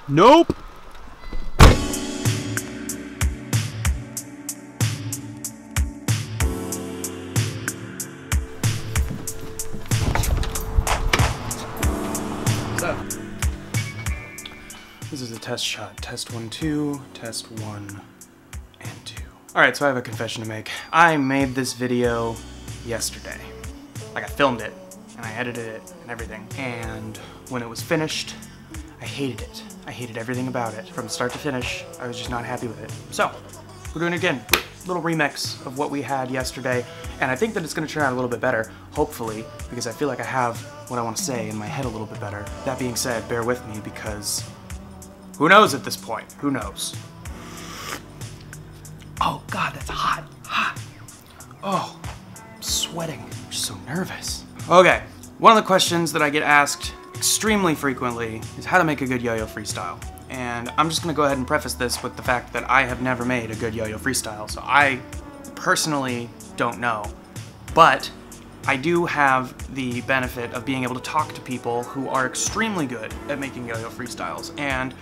Nope. So, this is a test shot. Test 1, 2, test 1 and 2. Alright, so I have a confession to make. I made this video yesterday. Like, I filmed it, and I edited it, and everything. And when it was finished, I hated it. I hated everything about it. From start to finish, I was just not happy with it. So, we're doing it again. Little remix of what we had yesterday. And I think that it's gonna turn out a little bit better, hopefully, because I feel like I have what I want to say in my head a little bit better. That being said, bear with me, because who knows at this point? Who knows? Oh God, that's hot, hot. Oh, I'm sweating, I'm just so nervous. Okay, one of the questions that I get asked extremely frequently is how to make a good yo-yo freestyle. And I'm just gonna go ahead and preface this with the fact that I have never made a good yo-yo freestyle, so I personally don't know. But I do have the benefit of being able to talk to people who are extremely good at making yo-yo freestyles. And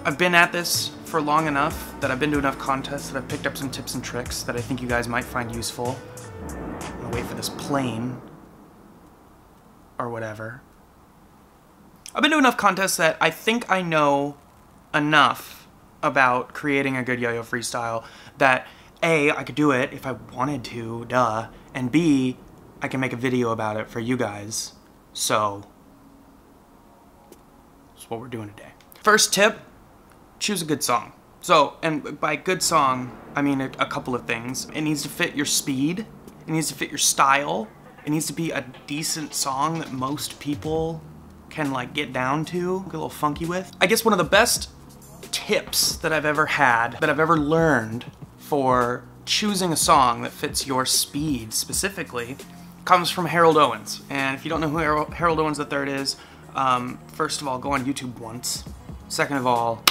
I've been at this for long enough that I've been to enough contests that I've picked up some tips and tricks that I think you guys might find useful. I'm gonna wait for this plane or whatever. I've been to enough contests that I think I know enough about creating a good yo-yo freestyle that A, I could do it if I wanted to, duh, and B, I can make a video about it for you guys. So, that's what we're doing today. First tip, choose a good song. So, and by good song, I mean a couple of things. It needs to fit your speed, it needs to fit your style, it needs to be a decent song that most people can like get down to, get a little funky with. I guess one of the best tips that I've ever had, that I've ever learned for choosing a song that fits your speed specifically, comes from Harold Owens. And if you don't know who Harold Owens III is, first of all, go on YouTube once. Second of all,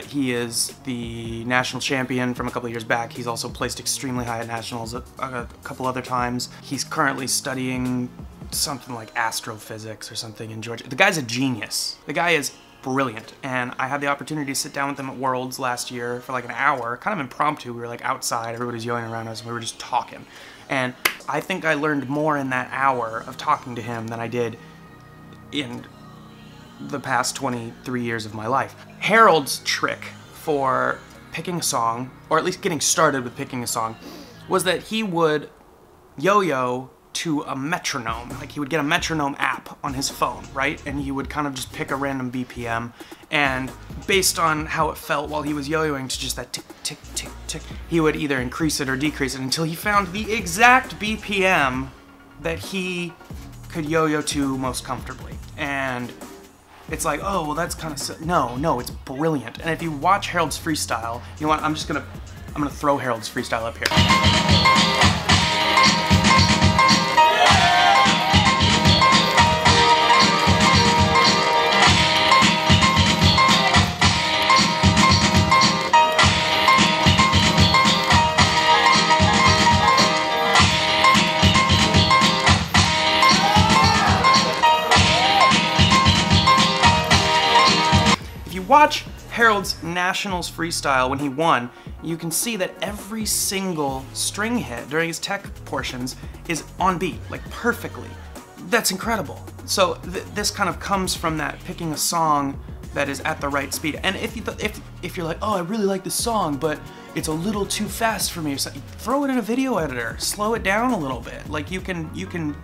he is the national champion from a couple of years back. He's also placed extremely high at nationals a couple other times. He's currently studying something like astrophysics or something in Georgia. The guy's a genius. The guy is brilliant, and I had the opportunity to sit down with him at Worlds last year for like an hour, kind of impromptu. We were like outside, everybody's yelling around us, and we were just talking. And I think I learned more in that hour of talking to him than I did in the past 23 years of my life. Harold's trick for picking a song, or at least getting started with picking a song, was that he would yo-yo to a metronome. Like, he would get a metronome app on his phone, right? And he would kind of just pick a random BPM, and based on how it felt while he was yo-yoing to just that tick, tick, tick, tick, he would either increase it or decrease it until he found the exact BPM that he could yo-yo to most comfortably. And it's like, oh, well, that's kind of no, it's brilliant. And if you watch Harold's freestyle, you know what? I'm gonna throw Harold's freestyle up here. Watch Harold's Nationals freestyle when he won, you can see that every single string hit during his tech portions is on beat, like perfectly. That's incredible. So this kind of comes from that picking a song that is at the right speed. And if you're like, oh, I really like this song, but it's a little too fast for me, or something, throw it in a video editor, slow it down a little bit. Like, you can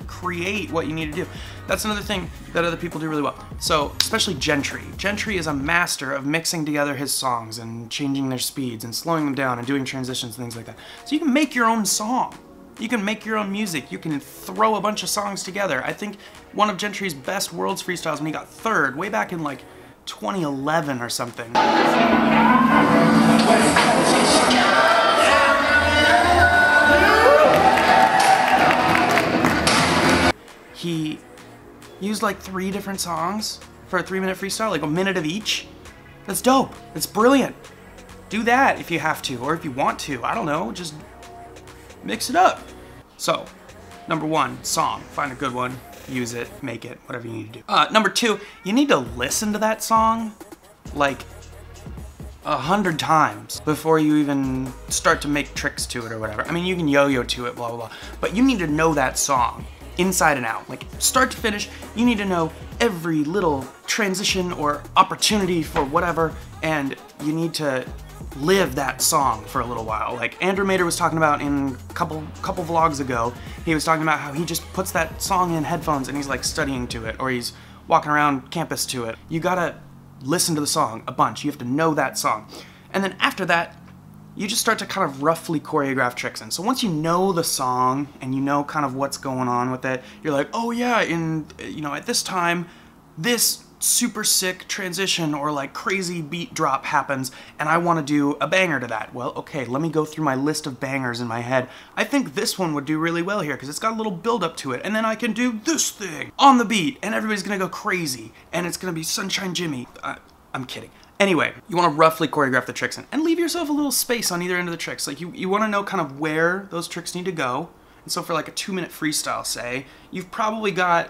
create what you need to do. That's another thing that other people do really well. So, especially Gentry. Gentry is a master of mixing together his songs and changing their speeds and slowing them down and doing transitions and things like that. So you can make your own song. You can make your own music. You can throw a bunch of songs together. I think one of Gentry's best Worlds freestyles when he got third, way back in like 2011 or something. He used like 3 different songs for a 3-minute freestyle, like a minute of each. That's dope. It's brilliant. Do that if you have to, or if you want to. I don't know, just mix it up. So, number 1, song. Find a good one. use it, make it, whatever you need to do. Number 2, you need to listen to that song like 100 times before you even start to make tricks to it or whatever. I mean, you can yo-yo to it, blah, blah, blah, but you need to know that song inside and out. Like, start to finish, you need to know every little transition or opportunity for whatever, and you need to live that song for a little while. Like Andrew Mader was talking about in a couple vlogs ago, he was talking about how he just puts that song in headphones and he's like studying to it, or he's walking around campus to it. You gotta listen to the song a bunch. You have to know that song. And then after that, you just start to kind of roughly choreograph tricks in. So once you know the song and you know kind of what's going on with it, you're like, oh yeah, at this time, this super sick transition or like crazy beat drop happens and I want to do a banger to that. Well, okay, let me go through my list of bangers in my head. I think this one would do really well here because it's got a little build up to it, and then I can do this thing on the beat and everybody's gonna go crazy and it's gonna be Sunshine Jimmy. I'm kidding. Anyway, you want to roughly choreograph the tricks in and leave yourself a little space on either end of the tricks. Like you want to know kind of where those tricks need to go. And so for like a 2-minute freestyle, say, you've probably got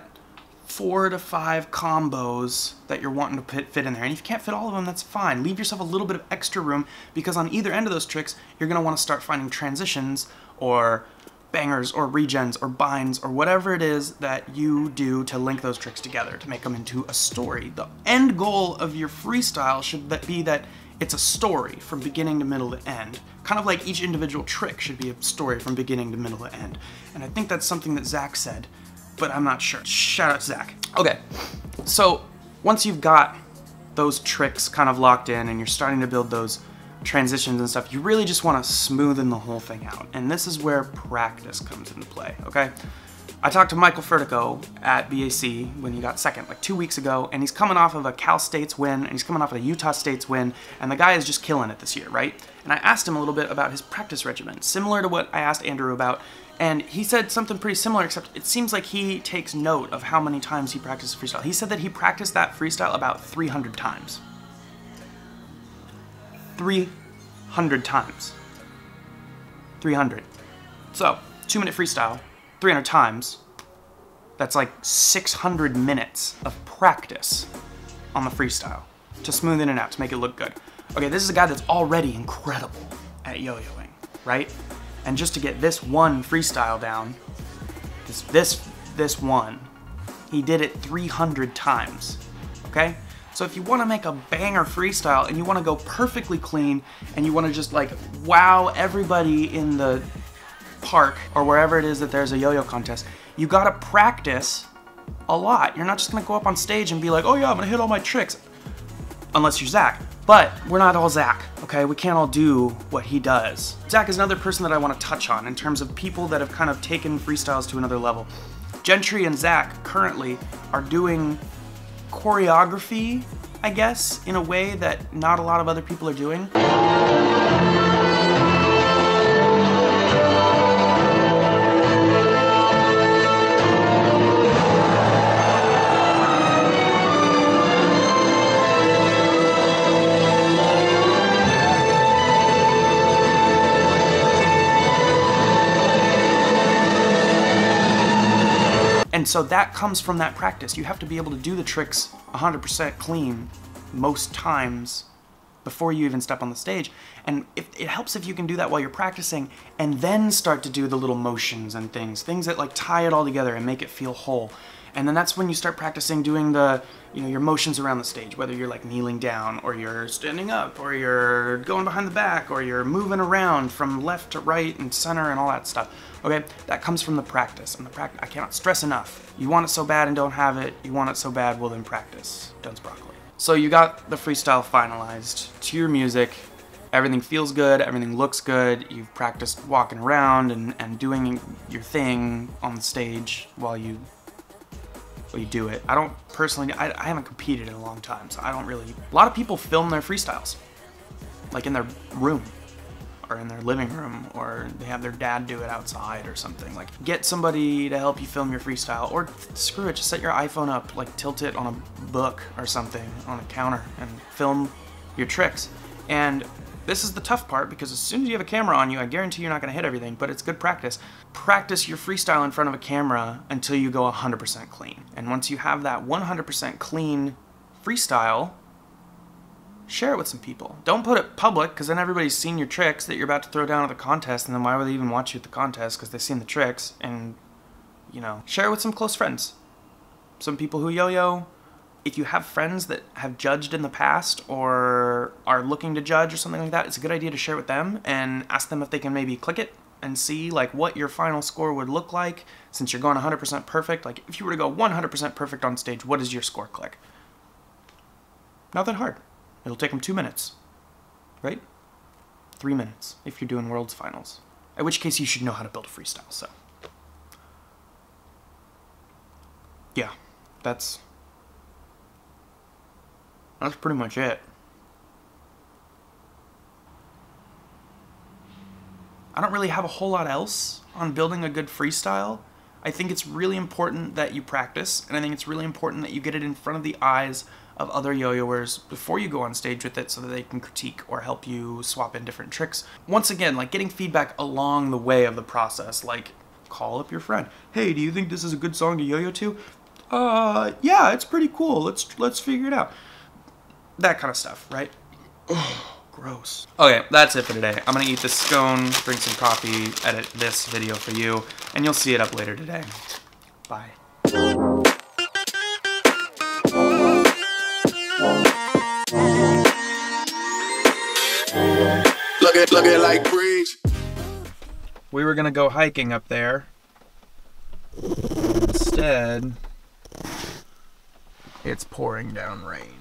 4 to 5 combos that you're wanting to fit in there. And if you can't fit all of them, that's fine. Leave yourself a little bit of extra room, because on either end of those tricks, you're going to want to start finding transitions or bangers or regens or binds or whatever it is that you do to link those tricks together to make them into a story. The end goal of your freestyle should be that it's a story from beginning to middle to end. Kind of like each individual trick should be a story from beginning to middle to end. And I think that's something that Zach said, but I'm not sure. Shout out to Zach. Okay, so once you've got those tricks kind of locked in and you're starting to build those transitions and stuff, you really just want to smoothen the whole thing out. And this is where practice comes into play, okay? I talked to Michael Furtico at BAC when he got second, like 2 weeks ago, and he's coming off of a Cal State's win, and he's coming off of a Utah State's win, and the guy is just killing it this year, right? And I asked him a little bit about his practice regimen, similar to what I asked Andrew about, and he said something pretty similar, except it seems like he takes note of how many times he practices freestyle. He said that he practiced that freestyle about 300 times. 300 times. 300. So, 2-minute freestyle, 300 times, that's like 600 minutes of practice on the freestyle to smooth in and out, to make it look good. Okay, this is a guy that's already incredible at yo-yoing, right? And just to get this one freestyle down, this one, he did it 300 times, okay? So if you want to make a banger freestyle and you want to go perfectly clean and you want to just like wow everybody in the park or wherever it is that there's a yo-yo contest, you gotta practice a lot. You're not just gonna go up on stage and be like, oh yeah, I'm gonna hit all my tricks. Unless you're Zach. But we're not all Zach, okay? We can't all do what he does. Zach is another person that I want to touch on in terms of people that have kind of taken freestyles to another level. Gentry and Zach currently are doing choreography, I guess, in a way that not a lot of other people are doing. And so that comes from that practice. You have to be able to do the tricks 100% clean most times before you even step on the stage. And it helps if you can do that while you're practicing and then start to do the little motions and things that like tie it all together and make it feel whole. And then that's when you start practicing doing the, your motions around the stage, whether you're like kneeling down or you're standing up or you're going behind the back or you're moving around from left to right and center and all that stuff. Okay, that comes from the practice. And I cannot stress enough. You want it so bad and don't have it. You want it so bad, well then practice. Duns broccoli. So you got the freestyle finalized to your music. Everything feels good, everything looks good. You've practiced walking around and doing your thing on the stage while you do it. I don't personally, I haven't competed in a long time, so I don't really, a lot of people film their freestyles, like in their room, or in their living room, or they have their dad do it outside or something. Like, get somebody to help you film your freestyle, or screw it, just set your iPhone up, like tilt it on a book or something, on a counter, and film your tricks. And This is the tough part, because as soon as you have a camera on you, I guarantee you're not going to hit everything, but it's good practice. Practice your freestyle in front of a camera until you go 100% clean. And once you have that 100% clean freestyle, share it with some people. Don't put it public, because then everybody's seen your tricks that you're about to throw down at the contest, and then why would they even watch you at the contest? Because they've seen the tricks. And, you know, share it with some close friends. Some people who yo-yo. If you have friends that have judged in the past or are looking to judge or something like that, it's a good idea to share it with them and ask them if they can maybe click it and see like what your final score would look like since you're going 100% perfect. Like if you were to go 100% perfect on stage, what does your score click? Not that hard. It'll take them 2 minutes, right? 3 minutes if you're doing World's Finals. In which case you should know how to build a freestyle, so. Yeah, that's pretty much it. I don't really have a whole lot else on building a good freestyle. I think it's really important that you practice, and I think it's really important that you get it in front of the eyes of other yo-yoers before you go on stage with it so that they can critique or help you swap in different tricks. Once again, like getting feedback along the way of the process, like call up your friend. Hey, do you think this is a good song to yo-yo to? Yeah, it's pretty cool. Let's figure it out. That kind of stuff, right? Oh, gross. Okay, that's it for today. I'm gonna eat this scone, drink some coffee, edit this video for you, and you'll see it up later today. Bye. Look at like breeze. We were gonna go hiking up there. Instead, it's pouring down rain.